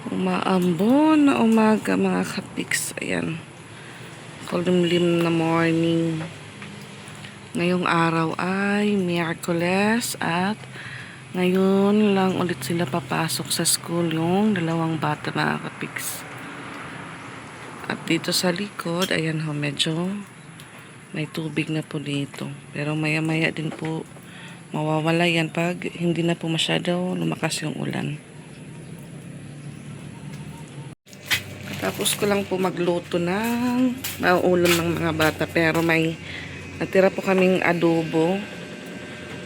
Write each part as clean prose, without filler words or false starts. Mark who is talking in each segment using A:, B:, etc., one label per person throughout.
A: Umaambon na umaga mga kapiks. Ayan. Kulimlim na morning. Ngayong araw ay Miyerkules at ngayon lang ulit sila papasok sa school yung dalawang bata mga kapiks. At dito sa likod, ayan ho, medyo may tubig na po dito. Pero maya maya din po mawawala yan pag hindi na po masyado lumakas yung ulan. Tapos ko lang po magluto ng ulam ng mga bata. Pero may natira po kaming adobo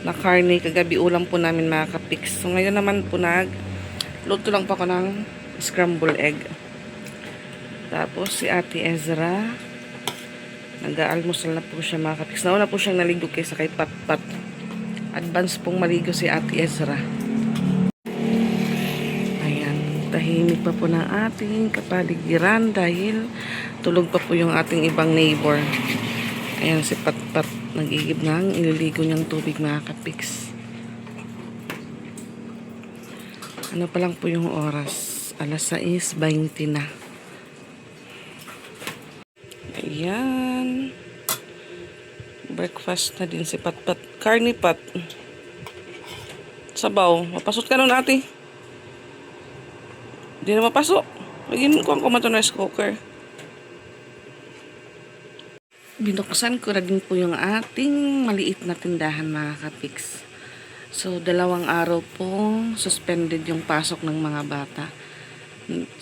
A: na karne. Kagabi ulam po namin mga kapiks. So ngayon naman po luto lang po ako ng scramble egg. Tapos si Ate Ezra, nag-aalmusal na po siya mga kapiks. Nauna po siyang naligo kaysa kay Patpat. Advance pong maligo si Ate Ezra. Tahimik pa po ng ating kapaligiran dahil tulog pa po yung ating ibang neighbor. Ayan si Patpat nag-igib ng ililigo niyang tubig mga kapiks. Ano pa lang po yung oras? Alas 6:20 na. Ayan. Breakfast na din si Patpat. Karni Pat. Sabaw. Mapasot ka nun ate. Hindi na mapasok. Lagyan ko ang kumato na rice cooker. Binuksan ko na din po yung ating maliit na tindahan mga kapiks. So, 2 araw po suspended yung pasok ng mga bata.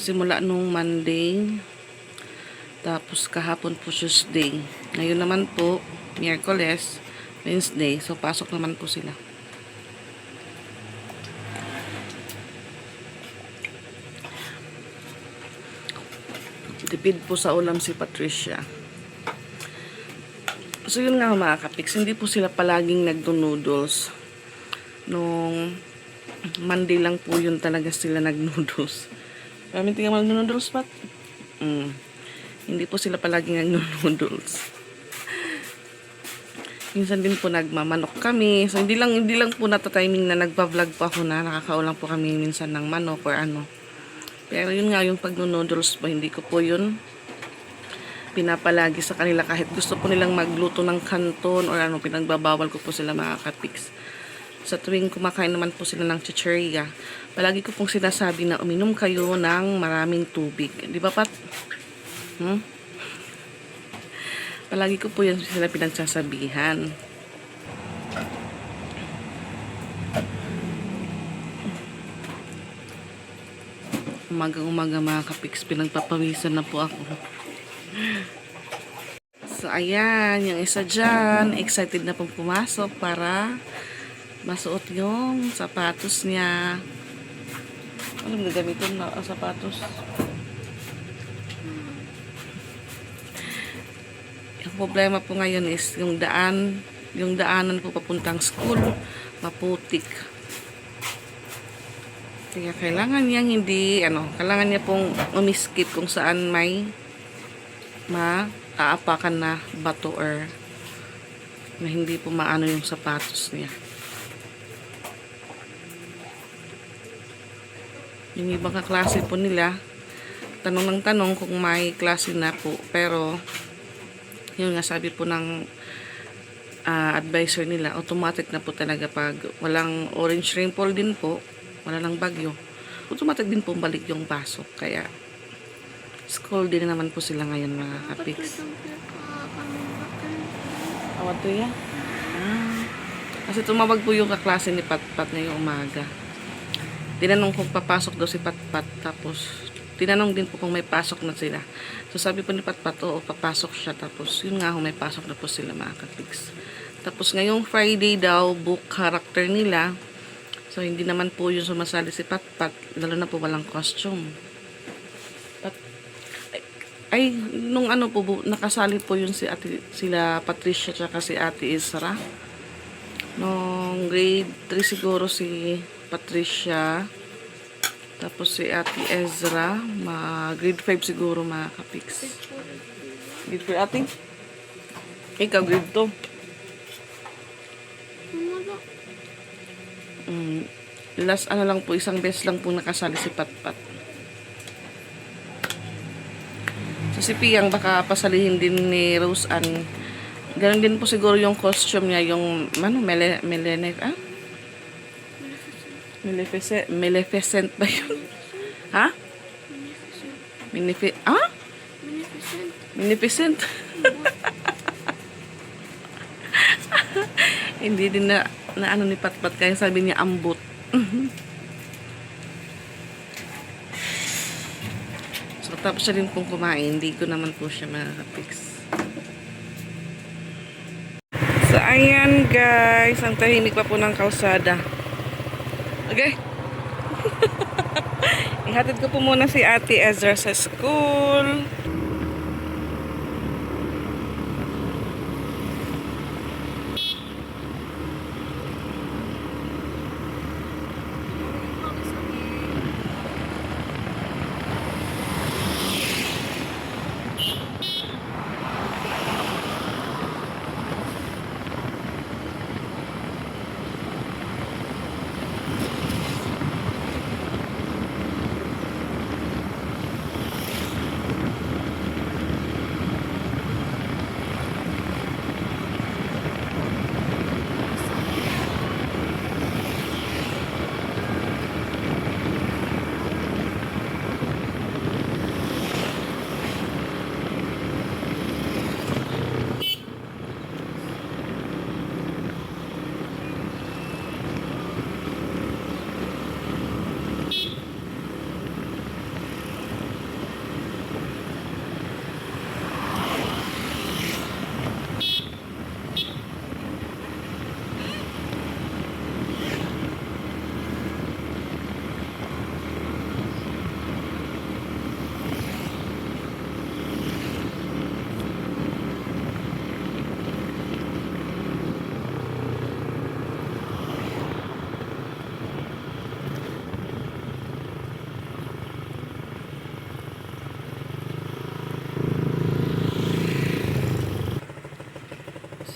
A: Simula nung Monday, tapos kahapon po Tuesday. Ngayon naman po, Miyerkules, Wednesday. So, pasok naman po sila. Tipid po sa ulam si Patricia. So yun nga mga kapiks, hindi po sila palaging nagdo-noodles. Nung Monday lang po yun talaga sila nag-noodles. Kami tingnan mo nag-noodles, Pat? Hindi po sila palaging nag-noodles. Minsan din po nagmamanok kami. So hindi lang po nata-timing na nagpa-vlog po ako na nakakaulang po kami minsan ng manok or ano. Pero yun nga, yung pag-noodles po, hindi ko po yun pinapalagi sa kanila. Kahit gusto po nilang magluto ng kanton or ano, pinagbabawal ko po sila mga kapiks. Sa tuwing kumakain naman po sila ng chicheria, palagi ko pong sinasabi na uminom kayo ng maraming tubig. Di ba, Pat? Palagi ko po yan sila pinagsasabihan. Umaga mga kapiks, pinagpapawisan na po ako. So ayan, yung isa dyan, excited na pong pumasok para masuot yung sapatos niya. Anong gagamitin na sapatos? Yung problema po ngayon is yung daanan po papuntang school, maputik. Kaya kailangan niyang kailangan niya pong umiskip kung saan may maaapakan na bato or na hindi po maano yung sapatos niya. Yung ibang kaklase po nila, tanong ng tanong kung may klase na po. Pero, yun nga sabi po ng advisor nila, automatic na po talaga pag walang orange rainfall din po, wala nang bagyo, automatic din po balik yung pasok. Kaya school din naman po sila ngayon mga kapiks. Awat to ya? Kasi tumawag po yung kaklase ni Patpat ngayong umaga. Tinanong kung papasok daw si Patpat, tapos tinanong din po kung may pasok na sila. So sabi po ni Patpat, oo, papasok siya. Tapos yun nga, may pasok na po sila mga kapiks. Tapos ngayong Friday daw, book character nila. So, hindi naman po yung sumasali si Patpat, lalo na po walang costume. Nung ano po, nakasali po yun sila Patricia tsaka si Ate Ezra. Nung grade 3 siguro si Patricia, tapos si Ate Ezra, grade 5 siguro mga kapiks. Grade 4 ate? Ikaw grade 2. Last lang po, isang beses lang po nakasali si Patpat. So si Piyang baka pasalihin din ni Rose Ann. Ganon din po siguro yung costume niya, yung ano, Maleficent ba yun? Ha? Maleficent. Hindi din na ano ni Patpat, kaya sabi niya ambot. So tapos siya rin pong kumain, hindi ko naman po siya makaka-fix. So ayan guys, ang tahimik pa po ng kalsada. Okay. Ihatid ko po muna si Ate Ezra sa school.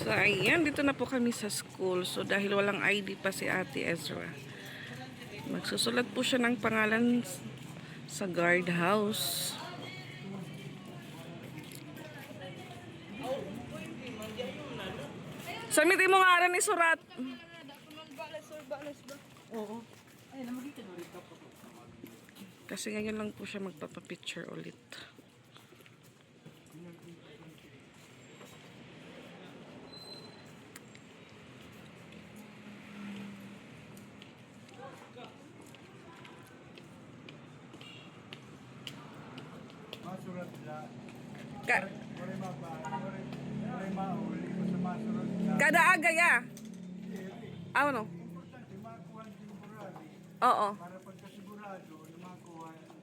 A: So, ayan, dito na po kami sa school. So, dahil walang ID pa si Ate Ezra, magsusulat po siya ng pangalan sa guardhouse. Samit mo nga rin isurat. Kasi ngayon lang po siya magpapapicture ulit. Kada aga ya. Ano? Oo.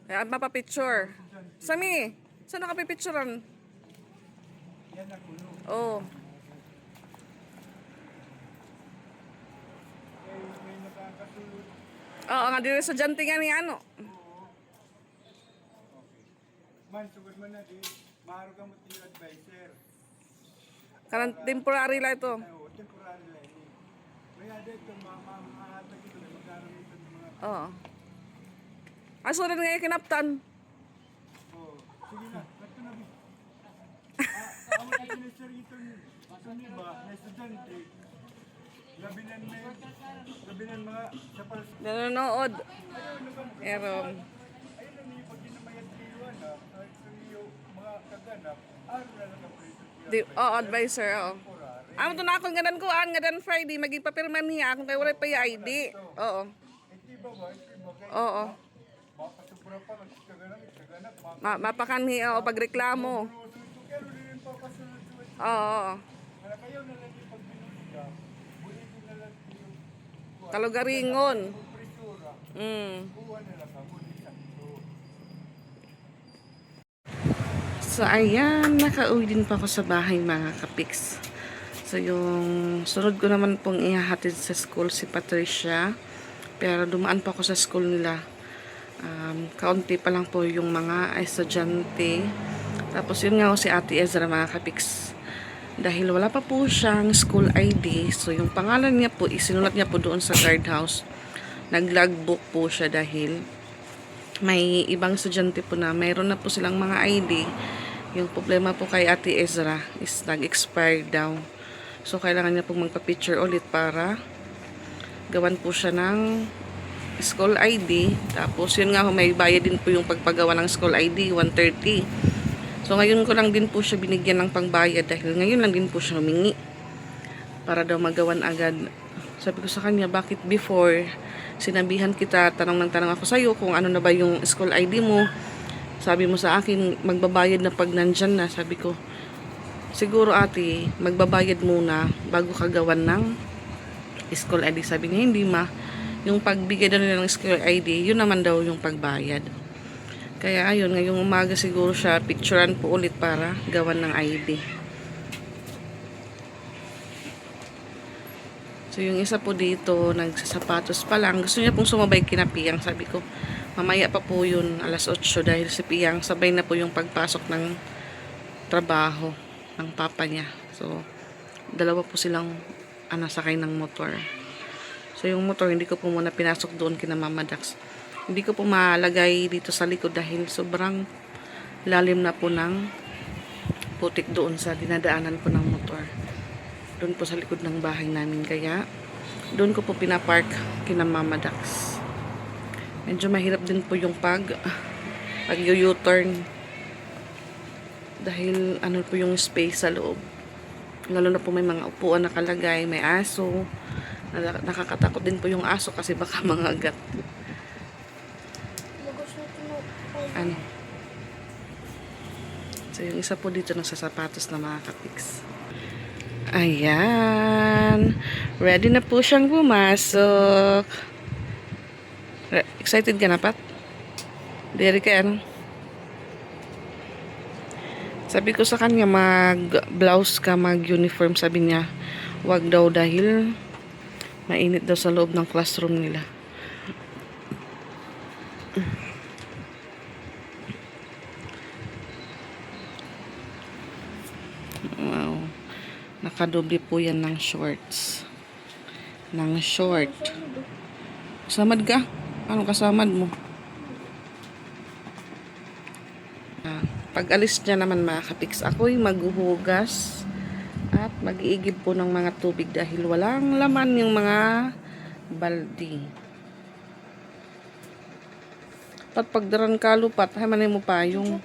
A: Kaya mapapicture. Sami, saan nakapipicturean? Oo. Oo, nga dito sa dyan nga ni ano.
B: Man, sugod mo na di, maharo ka mo yung advisor.
A: Karang temporary lang ito.
B: Oo, temporary lang eh. Kaya dito, mahatag ito na magkaroon ito ng mga...
A: Oo. Ay, so rin nga yung kinaptan.
B: Oo, sige na, ba't na bi? Ako na sinisir ito ba, na estudyante. Labinan mga sa palas.
A: Nanonood. Pero, advisor, oo. Amo to na akong ganan ko, ganan Friday, magipapirman niya akong kay wala pa yung ID. Oo. Oo. Mapakanhi, oo, pagreklamo. Oo. Kalugaringon. So, ayan, nakauwi din pa ako sa bahay mga kapiks. So, yung sunod ko naman pong ihahatid sa school si Patricia. Pero dumaan pa ako sa school nila. Kaunti pa lang po yung mga estudyante. Tapos yun nga si Ate Ezra mga kapiks. Dahil wala pa po siyang school ID. So, yung pangalan niya po, isinulat niya po doon sa guardhouse. Nag-logbook po siya dahil may ibang estudyante po na mayroon na po silang mga ID Yung problema po kay Ate Ezra is nag-expire daw. So, kailangan niya pong magpa-picture ulit para gawan po siya ng school ID. Tapos, yun nga, may bayad din po yung pagpagawa ng school ID, 130. So, ngayon ko lang din po siya binigyan ng pangbayad dahil ngayon lang din po siya humingi para daw magawan agad. Sabi ko sa kanya, bakit before sinabihan kita, tanong ng tanong ako sa'yo kung ano na ba yung school ID mo. Sabi mo sa akin, magbabayad na pag nandyan na. Sabi ko, siguro ate, magbabayad muna bago ka gawan ng school ID. Sabi niya, hindi ma. Yung pagbigay daw nila ng school ID, yun naman daw yung pagbayad. Kaya ayun, ngayong umaga siguro siya, picturean po ulit para gawan ng ID. So yung isa po dito, nagsasapatos pa lang. Gusto niya pong sumabay kina Piyang. Sabi ko, mamaya pa po yun, alas 8 dahil si Piyang sabay na po yung pagpasok ng trabaho ng papa niya. So, dalawa po silang sakay ng motor. So yung motor, hindi ko po muna pinasok doon kina Mama Dax. Hindi ko po malagay dito sa likod dahil sobrang lalim na po ng putik doon sa dinadaanan po ng motor. Doon po sa likod ng bahay namin. Kaya, doon ko po pinapark kina Mama Dax. Medyo mahirap din po yung pag-u-turn. Dahil ano po yung space sa loob. Lalo na po may mga upuan nakalagay, may aso. Nakakatakot din po yung aso kasi baka mangagat. Ano? So, yung isa po dito nagsasapatos na mga kapiks. Ayan. Ready na po siyang pumasok. Excited ka na, Pat? Dere ka, ano? Sabi ko sa kanya, mag-blouse ka, mag-uniform. Sabi niya, wag daw dahil mainit daw sa loob ng classroom nila. Wow. Nakadoble po yan ng shorts. Ng short. Kasamad ka? Ano kasamad mo? Pag alis niya naman mga kapiks, ako'y maghuhugas at mag-iigib po ng mga tubig dahil walang laman yung mga baldi. Pagdaran kalupat, ay manay mo pa yung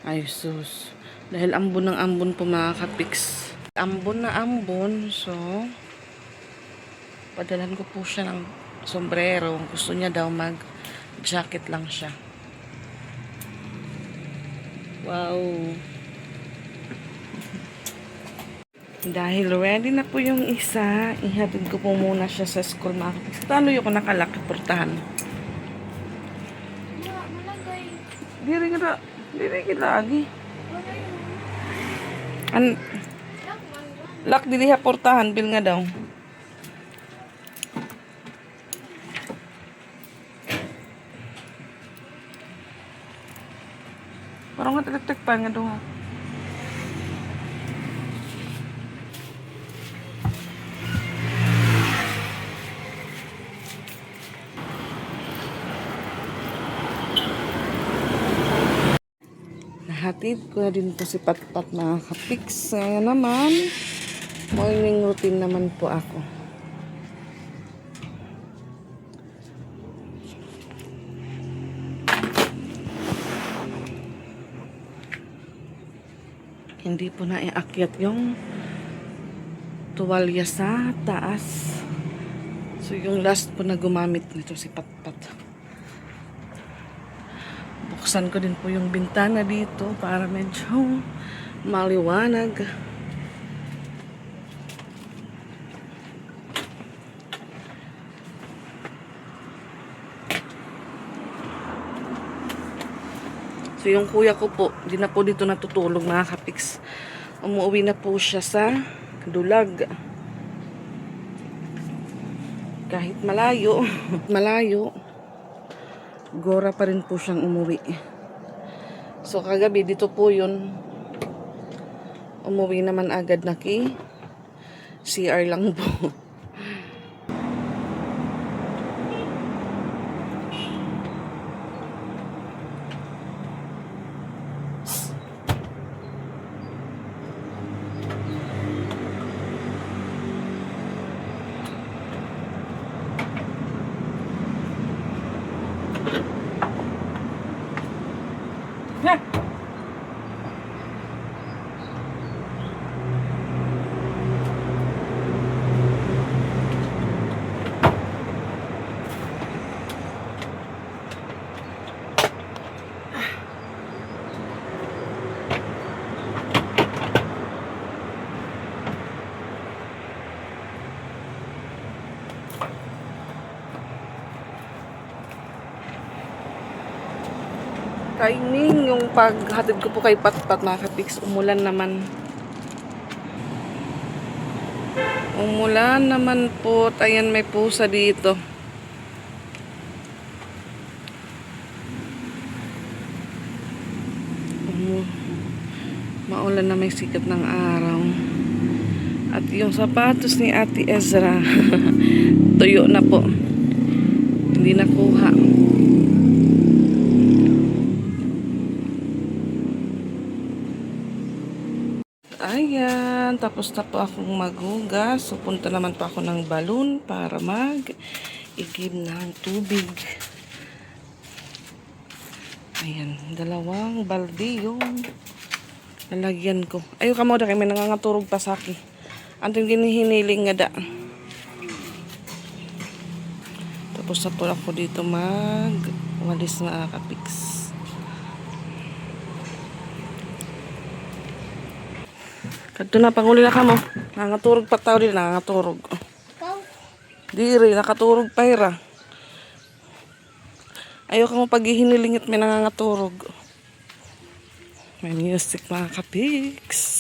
A: ay sus. Dahil ambon ng ambon po mga kapiks. Ambon na ambon, so padalan ko po siya ng sombrero. Gusto niya daw mag-jacket lang siya. Wow. Dahil ready na po yung isa, ihatid ko po muna siya sa school mga kapiks. Talo yung nakalaki portahan. Diri ka lagi. Lak dili ha portahan, bil nga daw. Parang nga talag-tag pa nga daw ha. Nahatid ko na din po si Patpat mga kapiks. Kaya naman, morning routine naman po ako. Hindi po na iakyat yung tuwalya sa taas. So, yung last po na gumamit nito si Patpat. Buksan ko din po yung bintana dito para medyo maliwanag. So, yung kuya ko po, di na po dito natutulog mga kapiks. Umuwi na po siya sa Dulag. Kahit malayo, Gora pa rin po siyang umuwi. So, kagabi dito po yun. Umuwi naman agad na CR lang po.
B: na!
A: Timing yung paghatid ko po kay Patpat mga kapiks. Umulan naman. Umulan naman po. Ayan, may pusa dito. Maulan na, may sikat ng araw. At yung sapatos ni Ate Ezra tuyo na po. Hindi nakuha. Ayan, tapos na po akong maghugas. So, punta naman po ako ng balon para mag-igib ng tubig. Ayan, dalawang balde yung lalagyan ko. Ayaw ka mo na kayo, may nangangaturog pa sa akin. Anong ginihiniling nga da. Tapos na po ako dito mag-walis mga kapiks. Kadto na, panguli na ka mo. Nangaturog pa tao din, nangaturog. Diri, nakaturog pa hira. Ayaw ka mo paghihiniling at may nangangaturog. May music mga kapiks.